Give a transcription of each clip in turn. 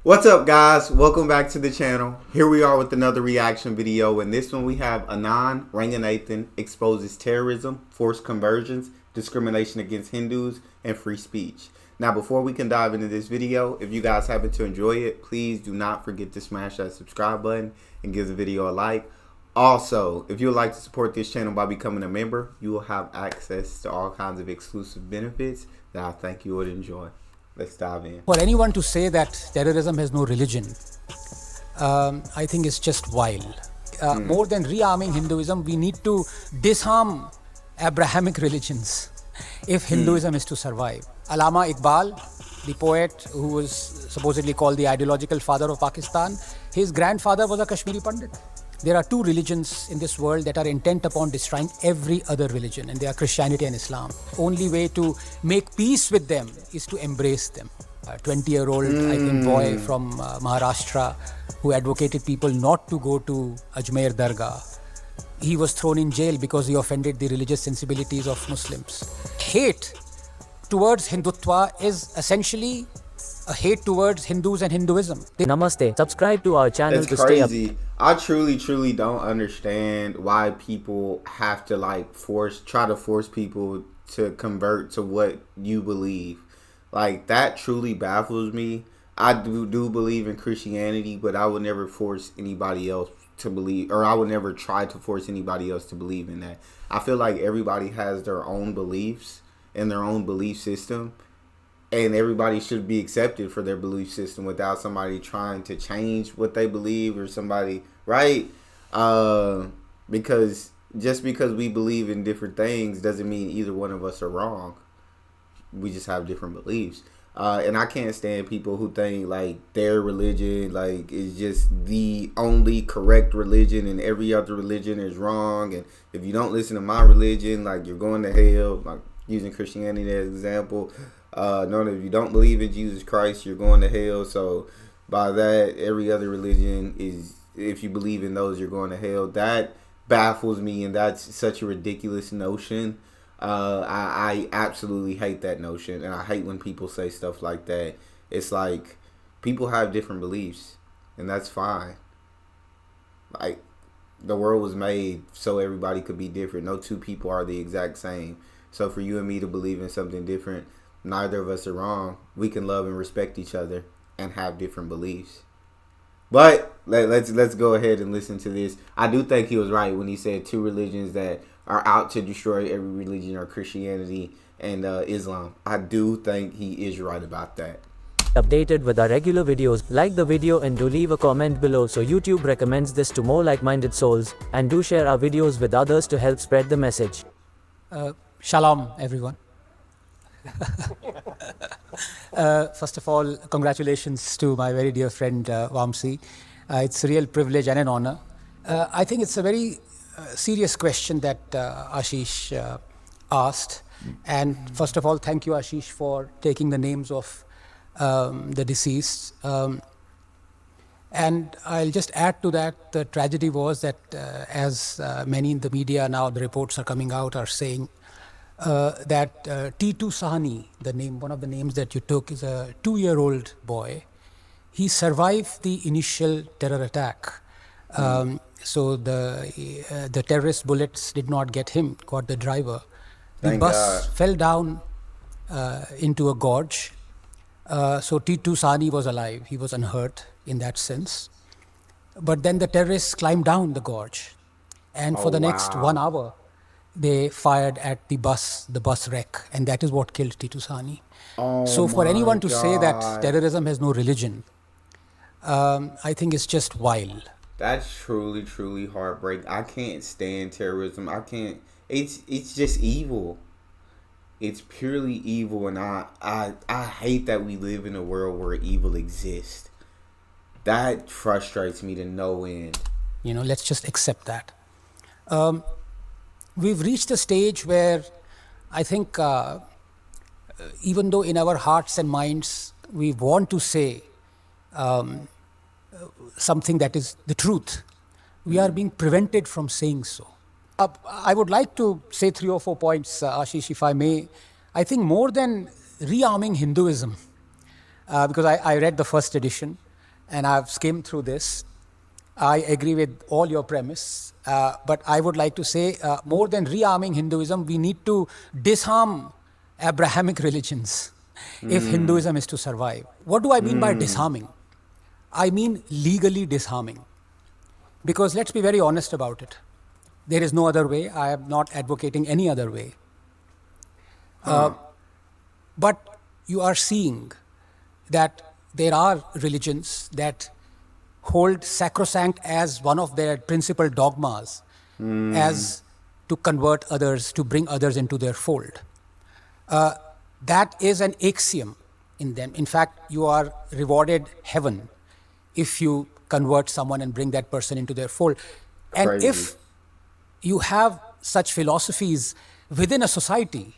What's up, guys? Welcome back to the channel. Here we are with another reaction video. In this one, we have Anand Ranganathan exposes terrorism, forced conversions, discrimination against Hindus, and free speech. Now, before we can dive into this video, if you guys happen to enjoy it, please do not forget to smash that subscribe button and give the video a like. Also, if you would like to support this channel by becoming a member, you will have access to all kinds of exclusive benefits that I think you would enjoy. Let's dive in. For anyone to say that terrorism has no religion, I think it's just wild. More than rearming Hinduism, we need to disarm Abrahamic religions if Hinduism is to survive. Allama Iqbal, the poet who was supposedly called the ideological father of Pakistan, his grandfather was a Kashmiri Pandit. There are two religions in this world that are intent upon destroying every other religion, and they are Christianity and Islam. Only way to make peace with them is to embrace them. A 20-year-old, I think, boy from Maharashtra who advocated people not to go to Ajmer Dargah. He was thrown in jail because he offended the religious sensibilities of Muslims. Hate towards Hindutva is essentially a hate towards Hindus and Hinduism. Namaste. Subscribe to our channel It's to stay up. crazy. I truly don't understand why people have to try to force people to convert to what you believe. Like, that truly baffles me. I do believe in Christianity, but I would never force anybody else to believe, or I would never try to force anybody else to believe in that. I feel like everybody has their own beliefs and their own belief system, and everybody should be accepted for their belief system without somebody trying to change what they believe or somebody, right? Because just because we believe in different things doesn't mean either one of us are wrong. We just have different beliefs. And I can't stand people who think like their religion is just the only correct religion and every other religion is wrong. And if you don't listen to my religion, like, you're going to hell. Like, using Christianity as an example. No, if you don't believe in Jesus Christ, you're going to hell. So by that, every other religion is, if you believe in those, you're going to hell. That baffles me, and that's such a ridiculous notion. I absolutely hate that notion, and I hate when people say stuff like that. It's like, people have different beliefs, and that's fine. Like, the world was made so everybody could be different. No two people are the exact same. So for you and me to believe in something different, neither of us are wrong. We can love and respect each other and have different beliefs. But let's go ahead and listen to this. I do think he was right when he said two religions that are out to destroy every religion are Christianity and Islam. I do think he is right about that. Updated with our regular videos. Like the video and do leave a comment below so YouTube recommends this to more like-minded souls. And do share our videos with others to help spread the message. Shalom, everyone. First of all, congratulations to my very dear friend Vamsi. It's a real privilege and an honor. I think it's a very serious question that Ashish asked. And first of all, thank you, Ashish, for taking the names of the deceased. And I'll just add to that, the tragedy was that as many in the media now, the reports are coming out, are saying that T2 Sahani, one of the names that you took, is a 2-year-old boy. He survived the initial terror attack. So the terrorist bullets did not get him, got the driver. The bus fell down into a gorge. So T2 Sahani was alive. He was unhurt in that sense. But then the terrorists climbed down the gorge. And for the next 1 hour, they fired at the bus wreck, and that is what killed T2 Sahani. So for anyone to say that terrorism has no religion, I think it's just wild. That's truly heartbreaking. I can't stand terrorism. I can't. It's just evil. It's purely evil, and I hate that we live in a world where evil exists. That frustrates me to no end. You know, let's just accept that. We've reached a stage where I think even though in our hearts and minds we want to say something that is the truth, we are being prevented from saying so. I would like to say 3 or 4 points, Ashish, if I may. I think more than rearming Hinduism, because I read the first edition, and I've skimmed through this. I agree with all your premise, but I would like to say more than rearming Hinduism, we need to disarm Abrahamic religions if Hinduism is to survive. What do I mean by disarming? I mean legally disarming. Because let's be very honest about it. There is no other way. I am not advocating any other way. But you are seeing that there are religions that hold sacrosanct as one of their principal dogmas as to convert others, to bring others into their fold. That is an axiom in them. In fact, you are rewarded heaven if you convert someone and bring that person into their fold. And Crazy. if you have such philosophies within a society,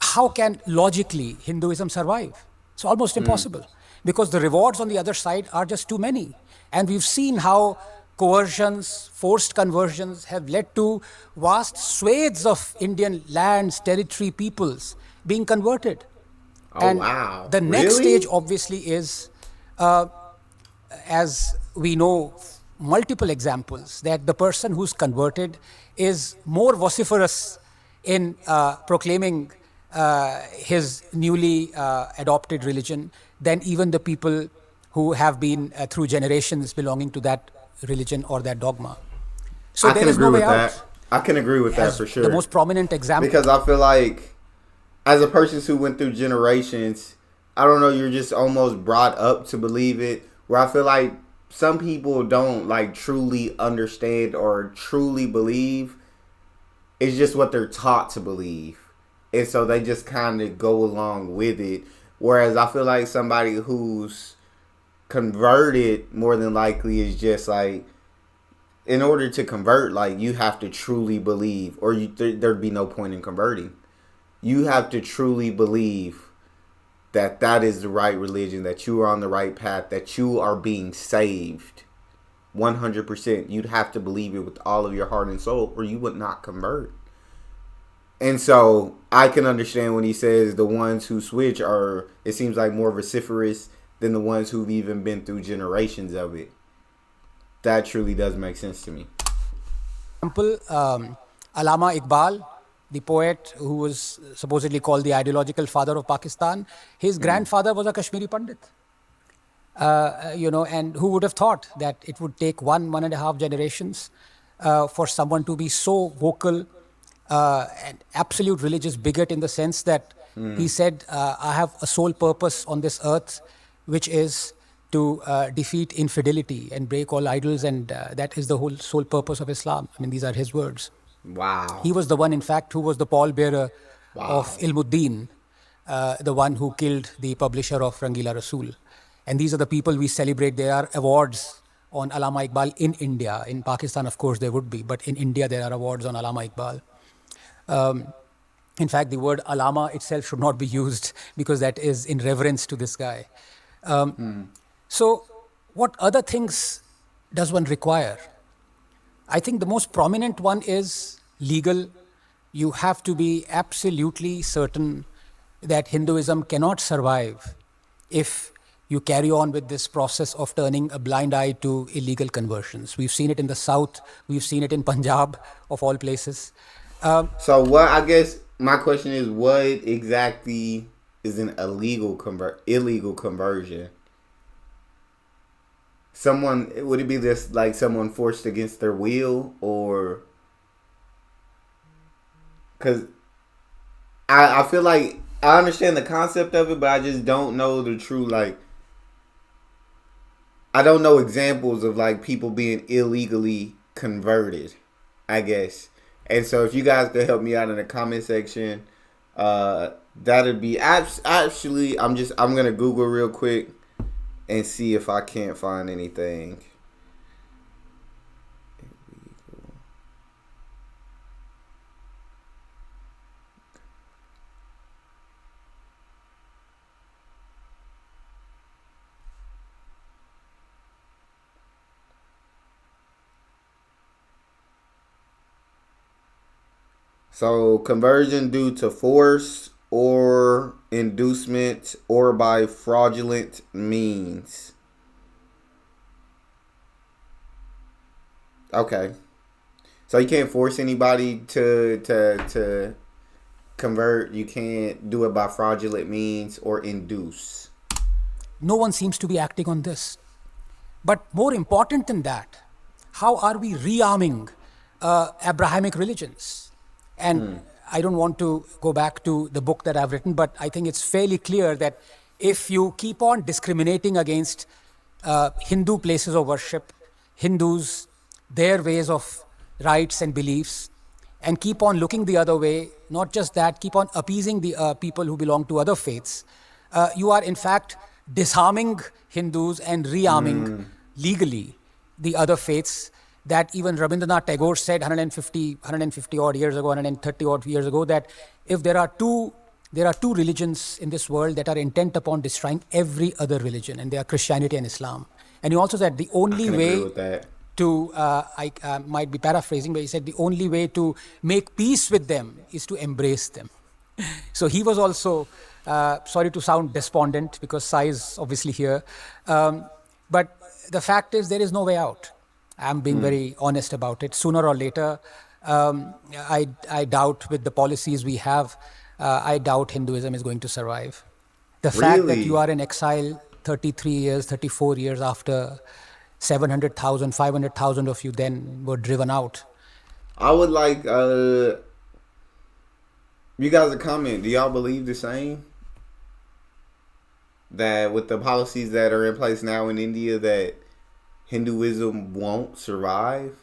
how can logically Hinduism survive? It's almost impossible because the rewards on the other side are just too many. And we've seen how coercions, forced conversions have led to vast swathes of Indian lands, territory, peoples being converted. Oh, And wow. the next Really? stage obviously is, as we know, multiple examples that the person who's converted is more vociferous in proclaiming his newly adopted religion than even the people who have been through generations belonging to that religion or that dogma. So I there can is agree no way with out. that. I can agree with that As for sure. the most prominent example. Because I feel like, as a person who went through generations, I don't know, you're just almost brought up to believe it. Where I feel like some people don't like truly understand or truly believe. It's just what they're taught to believe. And so they just kind of go along with it. Whereas I feel like somebody who's converted more than likely is just like, in order to convert, like, you have to truly believe, or there'd be no point in converting. You have to truly believe that that is the right religion, that you are on the right path, that you are being saved. 100%. You'd have to believe it with all of your heart and soul, or you would not convert. And so I can understand when he says the ones who switch are, it seems like, more vociferous than the ones who've even been through generations of it. That truly does make sense to me. Example, Allama Iqbal, the poet who was supposedly called the ideological father of Pakistan, his grandfather was a Kashmiri Pandit. And who would have thought that it would take 1.5 generations for someone to be so vocal, and absolute religious bigot in the sense that he said, I have a sole purpose on this earth, which is to defeat infidelity and break all idols, and that is the whole sole purpose of Islam. I mean, these are his words. Wow. He was the one, in fact, who was the pallbearer of Ilmuddin, the one who killed the publisher of Rangila Rasool. And these are the people we celebrate. There are awards on Allama Iqbal in India. In Pakistan, of course, there would be, but in India, there are awards on Allama Iqbal. In fact, the word Allama itself should not be used because that is in reverence to this guy. So, what other things does one require? I think the most prominent one is legal. You have to be absolutely certain that Hinduism cannot survive if you carry on with this process of turning a blind eye to illegal conversions. We've seen it in the South. We've seen it in Punjab, of all places. So what, I guess my question is, what exactly is an illegal conversion? Would it be this, like, someone forced against their will, or, because I feel like I understand the concept of it, but I just don't know the true, like, I don't know examples of, like, people being illegally converted, I guess. And so if you guys could help me out in the comment section, that'd be actually, I'm gonna Google real quick and see if I can't find anything. So, conversion due to force or inducement or by fraudulent means. Okay. So you can't force anybody to convert. You can't do it by fraudulent means or induce. No one seems to be acting on this. But more important than that, how are we rearming Abrahamic religions? And I don't want to go back to the book that I've written, but I think it's fairly clear that if you keep on discriminating against Hindu places of worship, Hindus, their ways of rites and beliefs, and keep on looking the other way, not just that, keep on appeasing the people who belong to other faiths, you are in fact disarming Hindus and rearming legally the other faiths that even Rabindranath Tagore said 150 odd years ago, 130 odd years ago, that if there are two religions in this world that are intent upon destroying every other religion, and they are Christianity and Islam. And he also said the only I can way agree with that. to, I might be paraphrasing, but he said the only way to make peace with them is to embrace them. So he was also, sorry to sound despondent because Sai is obviously here, but the fact is there is no way out. I'm being very honest about it. Sooner or later, I doubt with the policies we have, I doubt Hinduism is going to survive. The fact that Really? you are in exile 33 years, 34 years after 700,000, 500,000 of you then were driven out. I would like you guys to comment. Do y'all believe the same? That with the policies that are in place now in India, that Hinduism won't survive?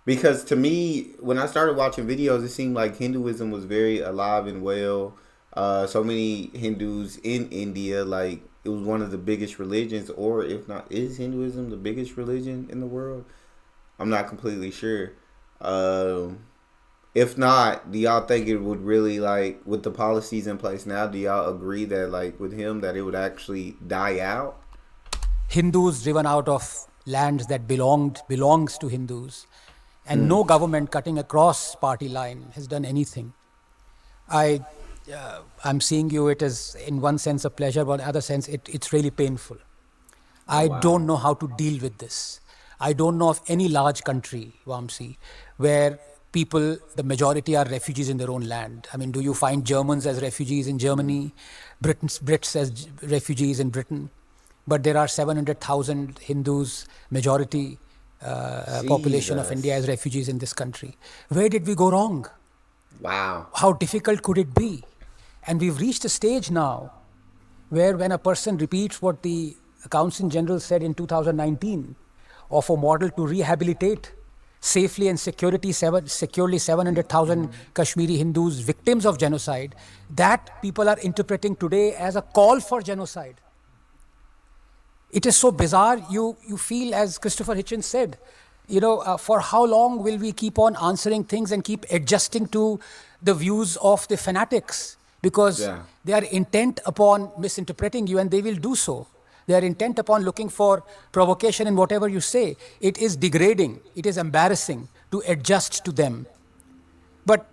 Because to me, when I started watching videos, it seemed like Hinduism was very alive and well. So many Hindus in India, like it was one of the biggest religions, or if not, is Hinduism the biggest religion in the world? I'm not completely sure. If not, do y'all think it would really, like, with the policies in place now, do y'all agree that, like, with him, that it would actually die out? Hindus driven out of lands that belongs to Hindus, and no government cutting across party line has done anything. I'm seeing you. It is in one sense a pleasure, but in other sense it's really painful. I don't know how to deal with this. I don't know of any large country, Vamsi, where people, the majority are refugees in their own land. I mean, do you find Germans as refugees in Germany, Brits as refugees in Britain? But there are 700,000 Hindus, majority population of Jesus. India as refugees in this country. Where did we go wrong? Wow. How difficult could it be? And we've reached a stage now where when a person repeats what the Accountant General said in 2019 of a model to rehabilitate safely and securely 700,000 Kashmiri Hindus victims of genocide, that people are interpreting today as a call for genocide. It is so bizarre. You feel, as Christopher Hitchens said, for how long will we keep on answering things and keep adjusting to the views of the fanatics? Because they are intent upon misinterpreting you, and they will do so. They are intent upon looking for provocation in whatever you say. It is degrading. It is embarrassing to adjust to them. But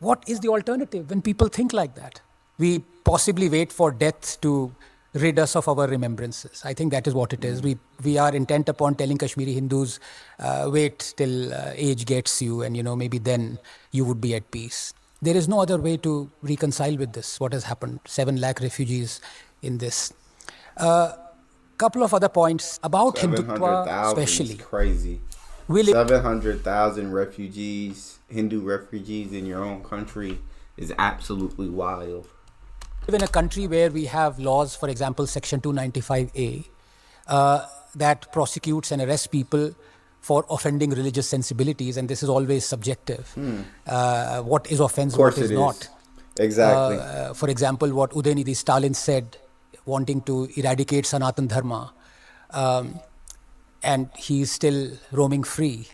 what is the alternative when people think like that? We possibly wait for death to rid us of our remembrances. I think that is what it is. We are intent upon telling Kashmiri Hindus, wait till age gets you, and maybe then you would be at peace. There is no other way to reconcile with this, what has happened. 7 lakh refugees in this. Couple of other points about Hindutva especially. Is crazy. 700,000 refugees, Hindu refugees in your own country is absolutely wild. We live in a country where we have laws, for example, Section 295A, that prosecutes and arrests people for offending religious sensibilities, and this is always subjective. What is offense, what is not. Exactly. For example, what Udaynidhi Stalin said, wanting to eradicate Sanatan Dharma, and he is still roaming free.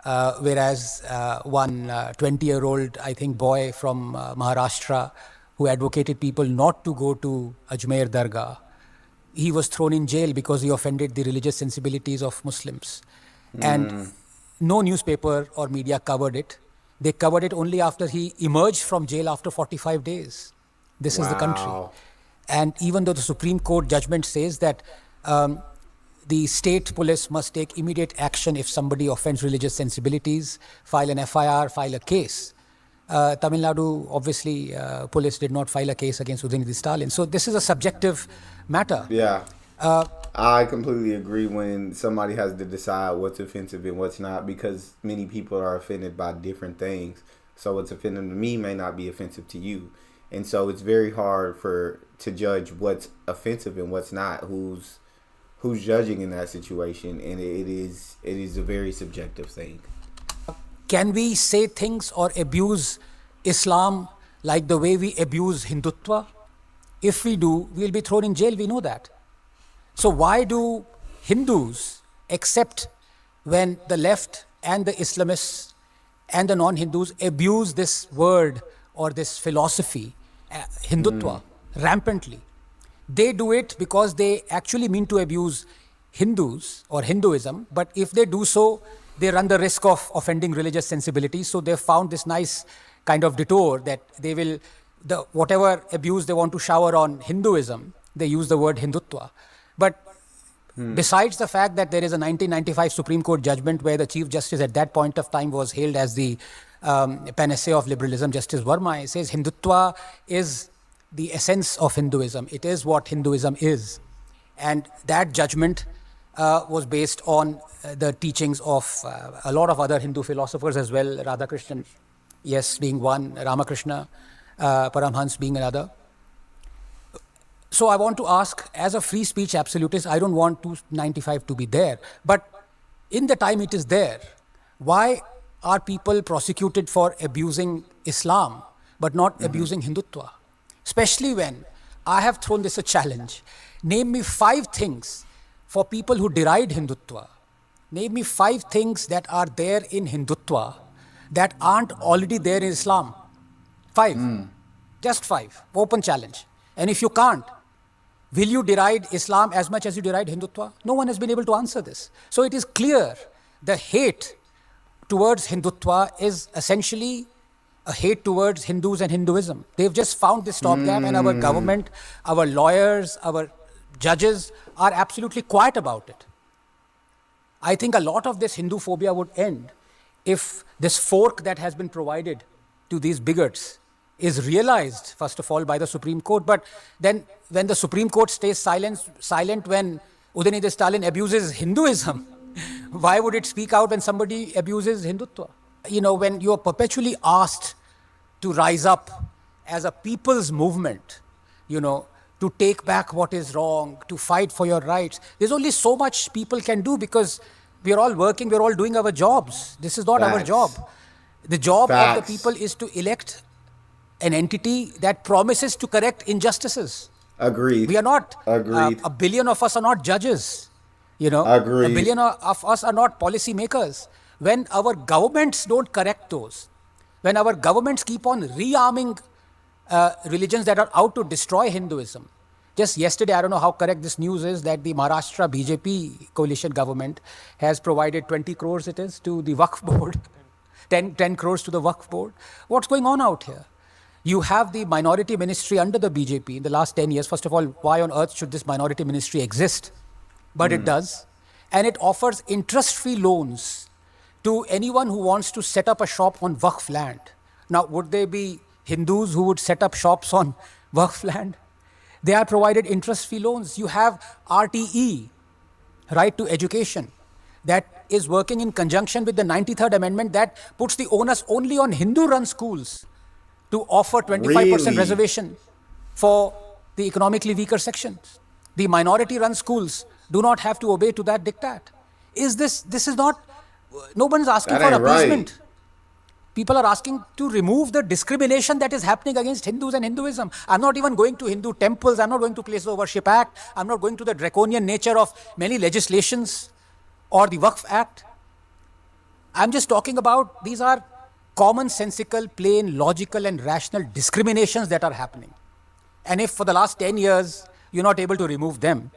Whereas one 20-year-old, I think, boy from Maharashtra who advocated people not to go to Ajmer Dargah, he was thrown in jail because he offended the religious sensibilities of Muslims. And no newspaper or media covered it. They covered it only after he emerged from jail after 45 days. This is the country. And even though the Supreme Court judgment says that the state police must take immediate action if somebody offends religious sensibilities, file an FIR, file a case. Tamil Nadu, obviously, police did not file a case against Udinidhi Stalin. So this is a subjective matter. Yeah. I completely agree when somebody has to decide what's offensive and what's not, because many people are offended by different things. So what's offensive to me may not be offensive to you. And so it's very hard to judge what's offensive and what's not, who's judging in that situation, and it is a very subjective thing. Can we say things or abuse Islam like the way we abuse Hindutva? If we do, we'll be thrown in jail, we know that. So why do Hindus accept when the left and the Islamists and the non-Hindus abuse this word or this philosophy, Hindutva, rampantly? They do it because they actually mean to abuse Hindus or Hinduism, but if they do so, they run the risk of offending religious sensibilities. So they've found this nice kind of detour that they will, whatever abuse they want to shower on Hinduism, they use the word Hindutva. But besides the fact that there is a 1995 Supreme Court judgment where the Chief Justice at that point of time was hailed as the panacea of liberalism, Justice Verma, says Hindutva is the essence of Hinduism. It is what Hinduism is. And that judgment was based on the teachings of a lot of other Hindu philosophers as well, Radhakrishnan, yes, being one, Ramakrishna, Paramhans being another. So I want to ask, as a free speech absolutist, I don't want 295 to be there. But in the time it is there, why are people prosecuted for abusing Islam, but not abusing Hindutva? Especially when I have thrown this a challenge. Name me 5 things for people who deride Hindutva. Name me 5 things that are there in Hindutva that aren't already there in Islam. 5. Just 5. Open challenge. And if you can't, will you deride Islam as much as you deride Hindutva? No one has been able to answer this. So it is clear the hate towards Hindutva is essentially a hate towards Hindus and Hinduism. They've just found this stopgap, and our government, our lawyers, our judges are absolutely quiet about it. I think a lot of this Hindu phobia would end if this fork that has been provided to these bigots is realized, first of all, by the Supreme Court. But then when the Supreme Court stays silent when Udinidhi Stalin abuses Hinduism, why would it speak out when somebody abuses Hindutva? You know, when you are perpetually asked to rise up as a people's movement, you know, to take back what is wrong, to fight for your rights, there's only so much people can do because we are all working, we're all doing our jobs. This is not our job. The job of the people is to elect an entity that promises to correct injustices. Agreed. We are not, Agreed. A billion of us are not judges, you know. Agreed. A billion of us are not policy makers. When our governments don't correct those, when our governments keep on rearming religions that are out to destroy Hinduism. Just yesterday, I don't know how correct this news is, that the Maharashtra BJP coalition government has provided 20 crores it is to the Waqf board, 10 crores to the Waqf board. What's going on out here? You have the minority ministry under the BJP in the last 10 years. First of all, why on earth should this minority ministry exist? But it does. And it offers interest-free loans to anyone who wants to set up a shop on Waqf land. Now, would they be Hindus who would set up shops on Waqf land? They are provided interest-free loans. You have RTE, Right to Education, that is working in conjunction with the 93rd Amendment that puts the onus only on Hindu-run schools to offer 25% reservation for the economically weaker sections. The minority-run schools do not have to obey to that diktat. This is not, no one is asking for appeasement. Right. People are asking to remove the discrimination that is happening against Hindus and Hinduism. I'm not even going to Hindu temples. I'm not going to Places of Worship Act. I'm not going to the draconian nature of many legislations or the Waqf Act. I'm just talking about these are commonsensical, plain, logical and rational discriminations that are happening. And if for the last 10 years you're not able to remove them,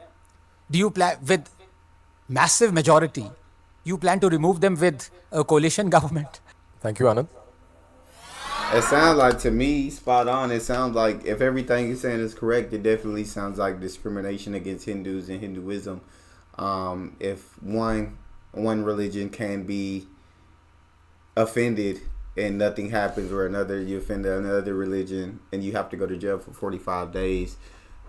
do you plan with massive majority, you plan to remove them with a coalition government? Thank you, Anand. It sounds like, to me, spot on. It sounds like, if everything you're saying is correct, it definitely sounds like discrimination against Hindus and Hinduism. If one religion can be offended and nothing happens, or another, you offend another religion and you have to go to jail for 45 days,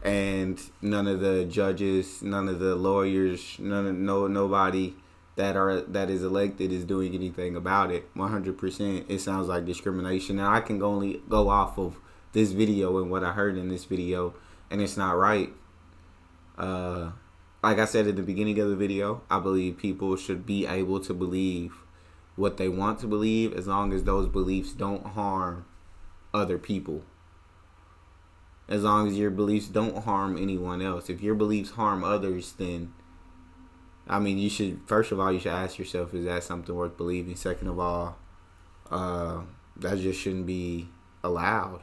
and none of the judges, none of the lawyers, nobody that is elected is doing anything about it. 100%, it sounds like discrimination. And I can only go off of this video and what I heard in this video, and it's not right. Like I said at the beginning of the video, I believe people should be able to believe what they want to believe, as long as those beliefs don't harm other people. As long as your beliefs don't harm anyone else. If your beliefs harm others, then, I mean, you should, first of all, you should ask yourself, is that something worth believing? Second of all, that just shouldn't be allowed.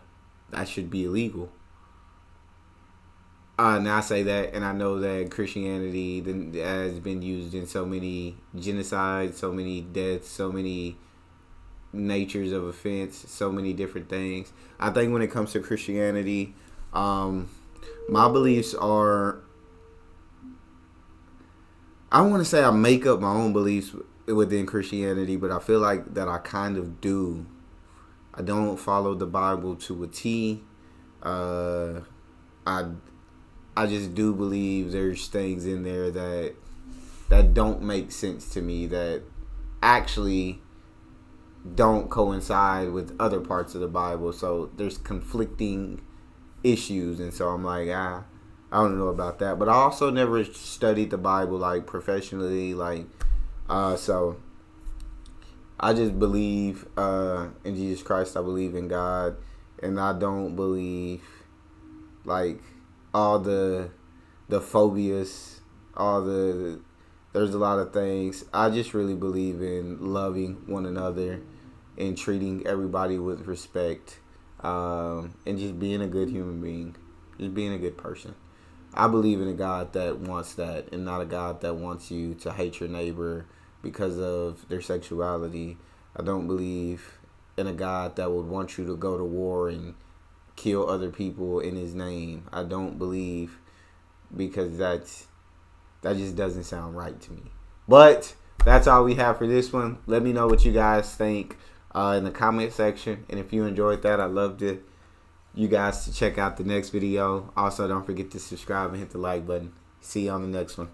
That should be illegal. Now I say that, and I know that Christianity has been used in so many genocides, so many deaths, so many natures of offense, so many different things. I think when it comes to Christianity, my beliefs are, I want to say I make up my own beliefs within Christianity, but I feel like that I kind of do. I don't follow the Bible to a T. I just do believe there's things in there that don't make sense to me, that actually don't coincide with other parts of the Bible. So there's conflicting issues, and so I'm like, I don't know about that. But I also never studied the Bible like professionally, so I just believe in Jesus Christ. I believe in God, and I don't believe like all the phobias, there's a lot of things. I just really believe in loving one another and treating everybody with respect, and just being a good human being, just being a good person. I believe in a God that wants that, and not a God that wants you to hate your neighbor because of their sexuality. I don't believe in a God that would want you to go to war and kill other people in his name. I don't believe, because that just doesn't sound right to me. But that's all we have for this one. Let me know what you guys think in the comment section, and if you enjoyed that, I'd love you guys to check out the next video. Also, don't forget to subscribe and hit the like button. See you on the next one.